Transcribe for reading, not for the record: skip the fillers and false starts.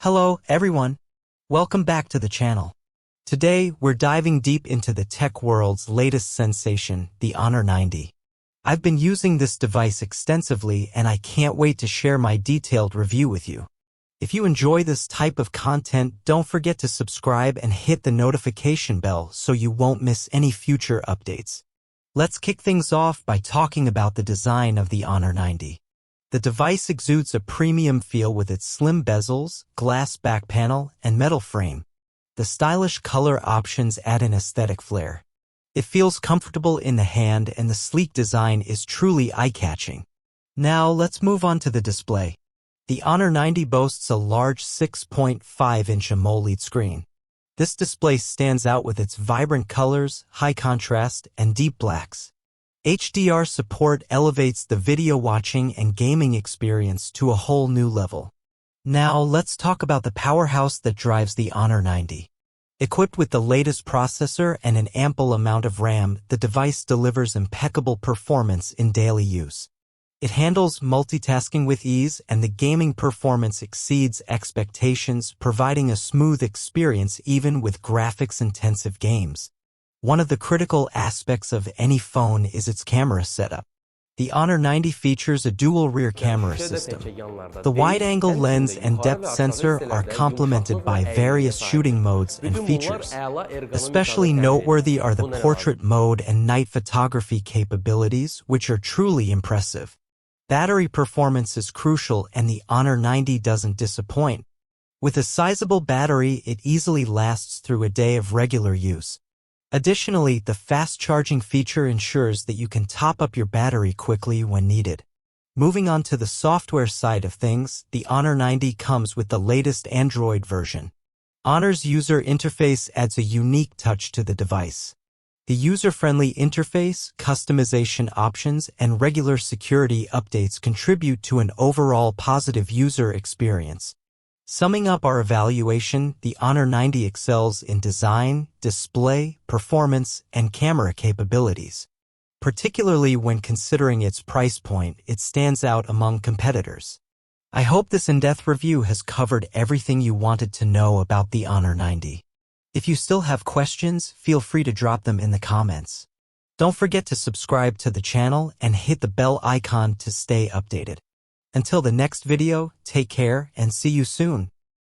Hello, everyone. Welcome back to the channel. Today, we're diving deep into the tech world's latest sensation, the Honor 90. I've been using this device extensively and I can't wait to share my detailed review with you. If you enjoy this type of content, don't forget to subscribe and hit the notification bell so you won't miss any future updates. Let's kick things off by talking about the design of the Honor 90. The device exudes a premium feel with its slim bezels, glass back panel, and metal frame. The stylish color options add an aesthetic flair. It feels comfortable in the hand and the sleek design is truly eye-catching. Now let's move on to the display. The Honor 90 boasts a large 6.5-inch AMOLED screen. This display stands out with its vibrant colors, high contrast, and deep blacks. HDR support elevates the video watching and gaming experience to a whole new level. Now let's talk about the powerhouse that drives the Honor 90. Equipped with the latest processor and an ample amount of RAM, the device delivers impeccable performance in daily use. It handles multitasking with ease and the gaming performance exceeds expectations, providing a smooth experience even with graphics-intensive games. One of the critical aspects of any phone is its camera setup. The Honor 90 features a dual rear camera system. The wide-angle lens and depth sensor are complemented by various shooting modes and features. Especially noteworthy are the portrait mode and night photography capabilities, which are truly impressive. Battery performance is crucial and the Honor 90 doesn't disappoint. With a sizable battery, it easily lasts through a day of regular use. Additionally, the fast charging feature ensures that you can top up your battery quickly when needed. Moving on to the software side of things, the Honor 90 comes with the latest Android version. Honor's user interface adds a unique touch to the device. The user-friendly interface, customization options, and regular security updates contribute to an overall positive user experience. Summing up our evaluation, the Honor 90 excels in design, display, performance, and camera capabilities. Particularly when considering its price point, it stands out among competitors. I hope this in-depth review has covered everything you wanted to know about the Honor 90. If you still have questions, feel free to drop them in the comments. Don't forget to subscribe to the channel and hit the bell icon to stay updated. Until the next video, take care and see you soon.